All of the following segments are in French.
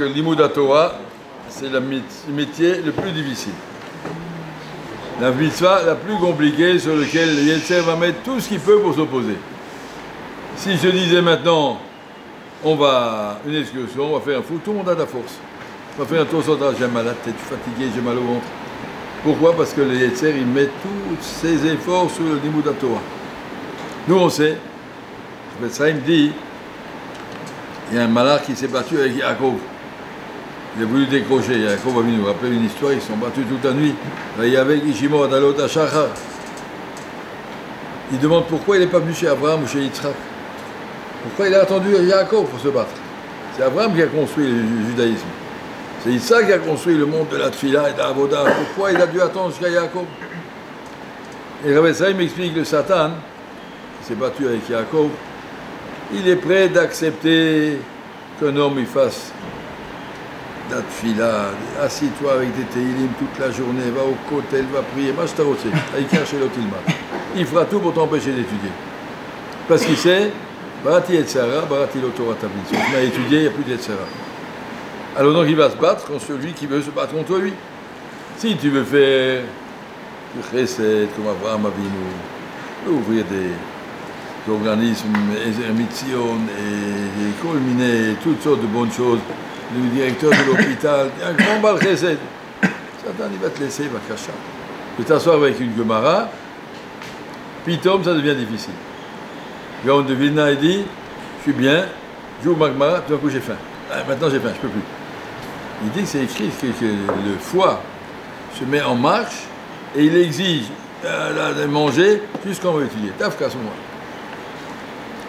que l'Imoud Torah, c'est le métier le plus difficile. La mitzvah la plus compliquée sur laquelle le Yetzer va mettre tout ce qu'il peut pour s'opposer. Si je disais maintenant, on va une excursion, on va faire un foot, tout le monde a de la force. On va faire un tour sur j'ai mal à la tête, je suis fatigué, j'ai mal au ventre. Pourquoi? Parce que le Yetzer, il met tous ses efforts sur le l'Imoud Torah. Nous, on sait, ça il me dit, il y a un malach qui s'est battu avec Yaakov. Il a voulu décrocher. Yaakov a nous rappeler une histoire, ils se sont battus toute la nuit. Là, il y avait Ishimo Adalot Ashachar. Il demande pourquoi il n'est pas venu chez Abraham ou chez Yitzhak. Pourquoi il a attendu Yaakov pour se battre? C'est Abraham qui a construit le judaïsme. C'est Yitzhak qui a construit le monde de la Tfila et de l'Avoda. Pourquoi il a dû attendre jusqu'à Yaakov? Et Rabbi Saïm m'explique le Satan, qui s'est battu avec Yaakov, il est prêt d'accepter qu'un homme il fasse la tfila, assis-toi avec des teilim toute la journée, va au kotel, va prier, il fera tout pour t'empêcher d'étudier. Parce qu'il sait, Barati et Tzara, Barati l'Otora Tabit. Si on a étudié, il n'y a plus d'Etzara. Alors donc il va se battre contre celui qui veut se battre contre lui. Si tu veux faire du chesed, comme Abraham Avinu, ouvrir des organismes, Mitzion, et culminer toutes sortes de bonnes choses, le directeur de l'hôpital, un grand bal chesed. Satan, il va te laisser, il va cacher. Tu t'asseoir avec une Gemara, puis Tom, ça devient difficile. Gaon de Vilna, il dit, je suis bien, j'ouvre ma Gemara, tout d'un coup j'ai faim. Ah, maintenant j'ai faim, je ne peux plus. Il dit que c'est écrit que le foie se met en marche et il exige de manger jusqu'on va étudier. Taf, casse-moi.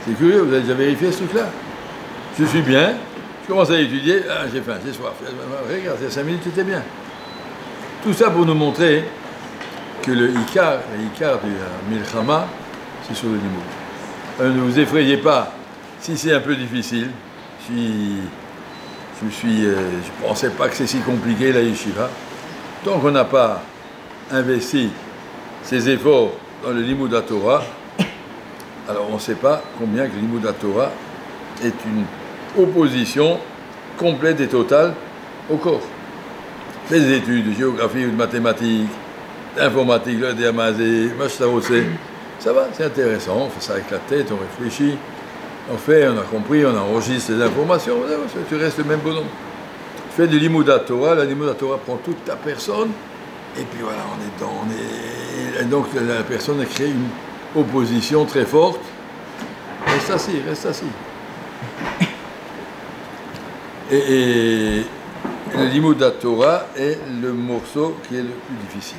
C'est curieux, vous avez déjà vérifié ce truc-là? Je suis bien, je commence à étudier, ah, j'ai faim, j'ai soif. Regarde, il y a 5 minutes, c'était bien. Tout ça pour nous montrer que le Ikar du Milchama, c'est sur le Limoud. Ne vous effrayez pas, si c'est un peu difficile, je ne pensais pas que c'est si compliqué la yeshiva. Tant qu'on n'a pas investi ses efforts dans le Limoud Torah, alors on ne sait pas combien que le Limoud Torah est une opposition complète et totale au corps. Les études de géographie ou de mathématiques, d'informatique, le DMAZ, ça va, c'est intéressant, on fait ça avec la tête, on réfléchit, on fait, on a compris, on enregistre les informations, tu restes le même bonhomme. Tu fais du Limoud Torah, la Limoud Torah prend toute ta personne, et puis voilà, on est dedans, et donc la personne a créé une opposition très forte. Reste assis, reste assis. Et le Limoud Torah est le morceau qui est le plus difficile.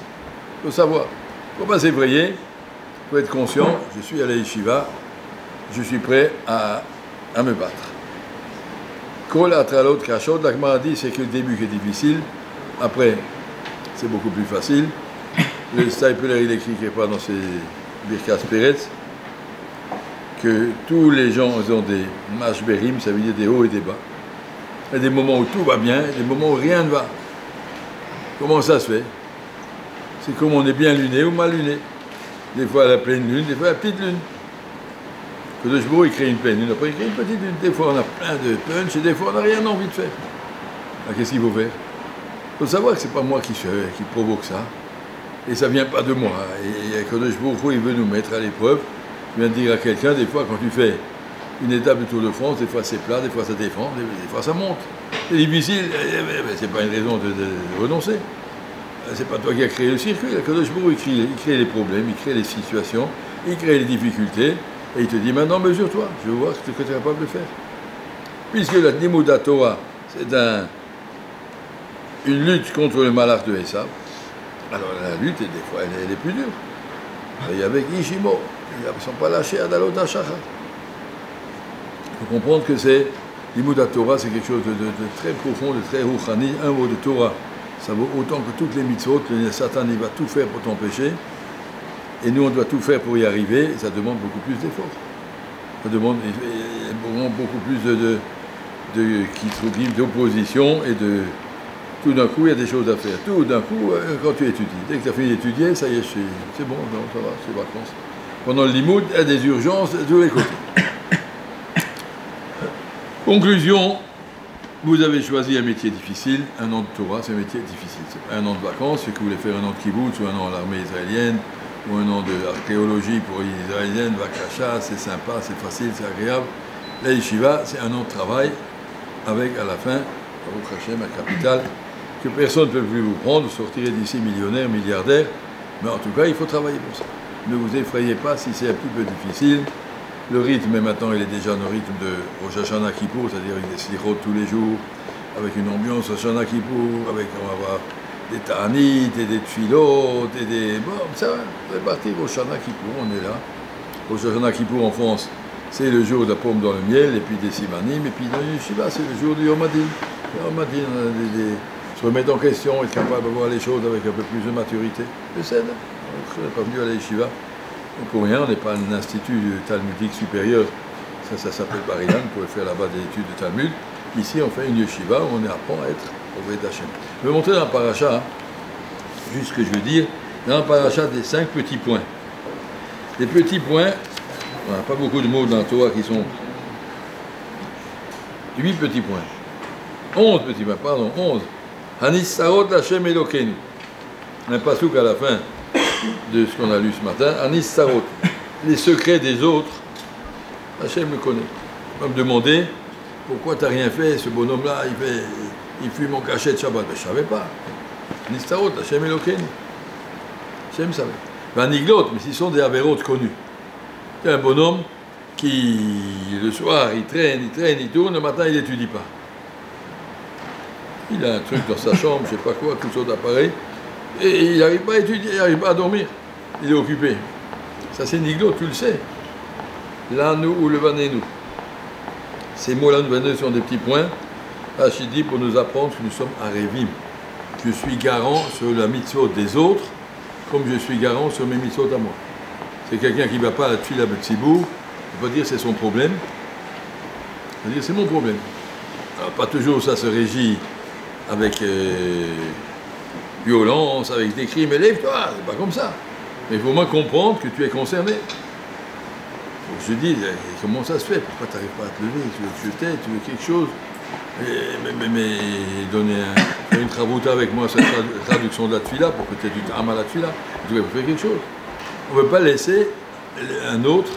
Il faut savoir, il ne faut pas s'effrayer, il faut être conscient, je suis à la yeshiva, je suis prêt à me battre. Kol atralot kashot, la Gemara dit, c'est que le début qui est difficile, après c'est beaucoup plus facile. Le Stapler, il écrit quelque part dans ses Birkas Peretz que tous les gens ont des mashberim, ça veut dire des hauts et des bas. Il y a des moments où tout va bien, et des moments où rien ne va. Comment ça se fait? C'est comme on est bien luné ou mal luné. Des fois à la pleine lune, des fois à la petite lune. Kadosh Baruch Hu, il crée une pleine lune, après il crée une petite lune. Des fois on a plein de punch et des fois on n'a rien envie de faire. Alors qu'est-ce qu'il faut faire? Il faut savoir que ce n'est pas moi qui provoque ça. Et ça ne vient pas de moi. Et Kadosh Baruch Hu, il veut nous mettre à l'épreuve. Je viens de dire à quelqu'un, des fois quand tu fais une étape du Tour de France, des fois c'est plat, des fois ça défend, des fois ça monte. C'est difficile, c'est pas une raison de renoncer. C'est pas toi qui as créé le circuit. Kadosh Baruch Hu, il crée les problèmes, il crée les situations, il crée les difficultés, et il te dit maintenant mesure-toi, je veux voir ce que tu es capable de faire. Puisque la Limoud Torah, c'est une lutte contre le malach de Esav, alors la lutte, des fois, elle est plus dure. Et avec Ishimo, ils ne sont pas lâchés à Dalot Hashachar. Il faut comprendre que Limoud Torah, c'est quelque chose de très profond, de très rouchani. Un mot de Torah, ça vaut autant que toutes les mitzvot. Le Satan, il va tout faire pour t'empêcher. Et nous, on doit tout faire pour y arriver. Et ça demande beaucoup plus d'efforts. Ça demande beaucoup plus d'opposition et de... Tout d'un coup, il y a des choses à faire. Tout d'un coup, quand tu étudies, dès que tu as fini d'étudier, ça y est, c'est bon, non, ça va, c'est vacances. Pendant le limoud, il y a des urgences de tous les côtés. Conclusion, Vous avez choisi un métier difficile, un an de Torah, c'est un métier difficile. C'est pas un an de vacances, c'est que vous voulez faire un an de kibbutz ou un an à l'armée israélienne, ou un an d'archéologie pour les israéliennes, Vakasha, c'est sympa, c'est facile, c'est agréable. La yeshiva, c'est un an de travail, avec à la fin, Baruch Hashem, la capitale, que personne ne peut plus vous prendre, vous sortirez d'ici millionnaire, milliardaire, mais en tout cas, il faut travailler pour ça. Ne vous effrayez pas si c'est un petit peu difficile. Le rythme, maintenant, il est déjà dans le rythme de Rosh Hashanah Kippour, c'est-à-dire avec des slichot tous les jours, avec une ambiance Rosh Hashanah Kippour, avec, on va avoir des ta'anit et des tfilot, et des... Bon, ça va, c'est parti, Rosh Hashanah Kippour, on est là. Rosh Hashanah Kippour en France, c'est le jour de la pomme dans le miel, et puis des simanim, et puis dans le yeshiva, c'est le jour du Yom Hadin. Yom Hadin, on a se remettre en question, être capable de voir les choses avec un peu plus de maturité. Je sais, on n'est pas venu à la yeshiva. Pour rien, on n'est pas un institut talmudique supérieur. Ça s'appelle Bar-Ilan, vous pouvez faire là-bas des études de Talmud. Ici, on fait une yeshiva où on apprend à être au Ved Hashem. Je vais montrer dans la paracha, juste ce que je veux dire, dans la paracha des 5 petits points. Des petits points, on n'a pas beaucoup de mots dans la Torah qui sont 8 petits points. 11 petits points, pardon, 11. Hanissarot Hashem Elokeinu. Un pasouk à la fin de ce qu'on a lu ce matin. Hanissarot. Les secrets des autres, Hashem le connaît. On va me demander pourquoi tu n'as rien fait, ce bonhomme-là, il fume en cachette Shabbat. Mais je ne savais pas. Hanissarot Hashem Elokeinu. Hashem savait. Vaniglot, mais s'ils sont des avérotes connus. C'est un bonhomme qui, le soir, il traîne, il tourne, le matin, il n'étudie pas. Il a un truc dans sa chambre, je ne sais pas quoi, tout sortes d'appareils, et il n'arrive pas à étudier, il n'arrive pas à dormir. Il est occupé. Ça, c'est Niglo, tu le sais. L'anu ou le vanenu. Ces mots-là, nous sont des petits points. Rachid dit pour nous apprendre que nous sommes arévim. Je suis garant sur la mitzvot des autres, comme je suis garant sur mes mitzvot à moi. C'est quelqu'un qui ne va pas à la tfila b'tzibur, on peut dire c'est son problème. On va dire c'est mon problème. Alors, pas toujours ça se régit avec violence, avec des cris, mais lève-toi, c'est pas comme ça. Mais il faut au moins comprendre que tu es concerné. Donc je dis, comment ça se fait? Pourquoi tu n'arrives pas à te lever? Tu veux que je t'aide, tu veux quelque chose? Mais donner faire une travauta avec moi, cette traduction de la tfila, pour que tu aies du tam à la tfila, tu dois faire quelque chose. On ne peut pas laisser un autre,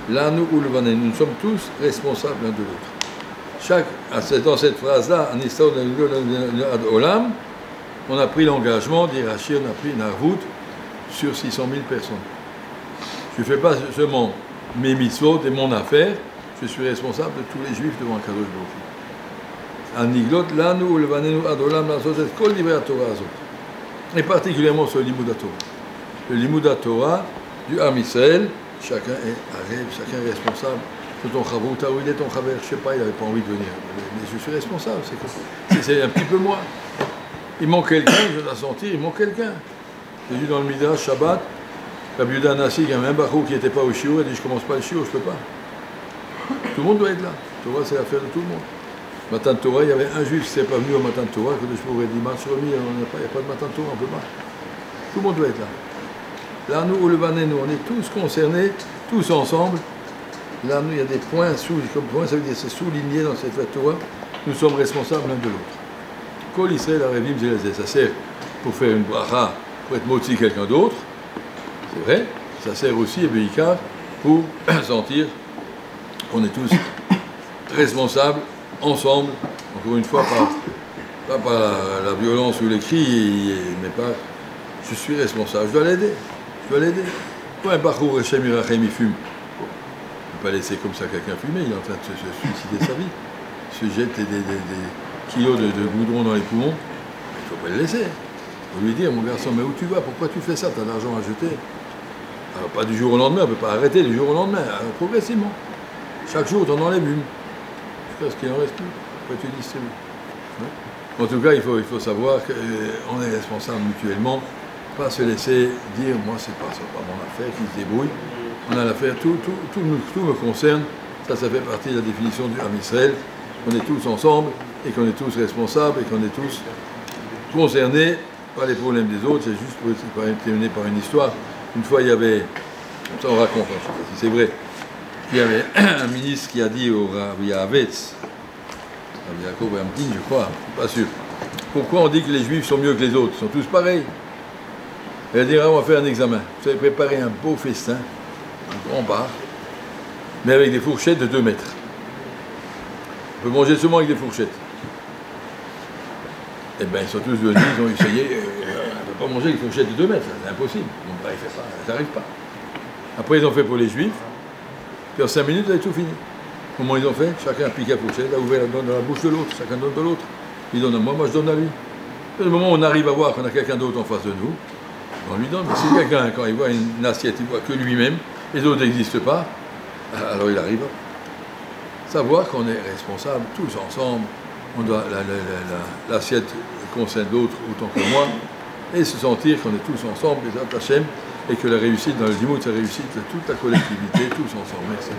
l'anu ou le vané. Nous sommes tous responsables l'un de l'autre. Dans cette phrase-là, en histoire de Olam, on a pris l'engagement, dit Rashi, on a pris une arvout sur 600 000 personnes. Je ne fais pas seulement mes mitzvot et mon affaire, je suis responsable de tous les juifs devant Kadosh Baruch Hu. Aniglot lanu ulvanenu ad olam la'asot et kol divrei haTorah azot. Et particulièrement sur le Limud HaTorah. Le Limud HaTorah du Am Israël, chacun est arrêt, chacun est responsable. Ton chavouta, où il est ton chaver, je ne sais pas, il n'avait pas envie de venir. Mais je suis responsable, c'est un petit peu moi. Il manque quelqu'un, je dois sentir, il manque quelqu'un. J'ai vu dans le Midrash Shabbat, Rabbi Yehuda Hanassi, il y avait un bachou qui n'était pas au shiur, il a dit je ne commence pas le shiur, je ne peux pas. Tout le monde doit être là. Torah, c'est l'affaire de tout le monde. Matin de Torah, il y avait un juif qui n'était pas venu au matin de Torah, que je pourrais dire, match remis, il n'y a pas de matin de Torah, on ne peut pas. Tout le monde doit être là. Là, nous, le bané, nous, on est tous concernés, tous ensemble. Là, nous, il y a des points, comme point, ça veut dire c'est souligné dans cette Torah, nous sommes responsables l'un de l'autre. Kol Israël Arevim Zelazé, ça sert pour faire une bracha, pour être moti quelqu'un d'autre, c'est vrai, ça sert aussi, et Beikar, pour sentir qu'on est tous responsables, ensemble, encore une fois, pas par la violence ou les cris, mais par je suis responsable, je dois l'aider, Quand un Bachour Hashem Yirachem, il fume, on ne peut pas laisser comme ça quelqu'un fumer, il est en train de se suicider sa vie, se jette des kilos de goudron dans les poumons, il ne faut pas le laisser. Il faut lui dire, mon garçon, mais où tu vas? Pourquoi tu fais ça? Tu as de l'argent à jeter. Alors, pas du jour au lendemain, on ne peut pas arrêter du jour au lendemain, alors, progressivement. Chaque jour, tu en enlèves une. Jusqu'à ce qu'il en reste plus. Après, tu distribues. En tout cas, il faut savoir qu'on est responsable mutuellement, pas se laisser dire, moi, c'est pas mon affaire, qui se débrouille. On a l'affaire, tout me concerne, ça fait partie de la définition du Am Israël. On est tous ensemble et qu'on est tous responsables et qu'on est tous concernés par les problèmes des autres. C'est juste pour terminer par une histoire. Une fois, il y avait, ça on raconte, je ne sais pas si c'est vrai, il y avait un ministre qui a dit au Rabbi Havetz, Rabbi Yaakov Emkin, je crois, pas sûr. Pourquoi on dit que les Juifs sont mieux que les autres? Ils sont tous pareils. Elle dit, on va faire un examen. Vous avez préparé un beau festin, un grand bar, mais avec des fourchettes de 2 mètres. On peut manger seulement avec des fourchettes. Eh bien, ils sont tous venus, ils ont essayé. On ne peut pas manger avec des fourchettes de 2 mètres, c'est impossible. Donc, bah, ça n'arrive pas. Après, ils ont fait pour les Juifs. Puis en 5 minutes, ils avaient tout fini. Comment ils ont fait? Chacun a piqué la fourchette, a ouvert dans la bouche de l'autre, chacun donne de l'autre. Il donne à moi, moi je donne à lui. Et le moment où on arrive à voir qu'on a quelqu'un d'autre en face de nous, on lui donne. Mais si quelqu'un, quand il voit une assiette, il voit que lui-même, les autres n'existent pas, alors il arrive à savoir qu'on est responsables tous ensemble. On doit l'assiette concerne d'autres autant que moi, et se sentir qu'on est tous ensemble, les Hachem, et que la réussite dans le Limoud, c'est la réussite de toute la collectivité, tous ensemble. Merci.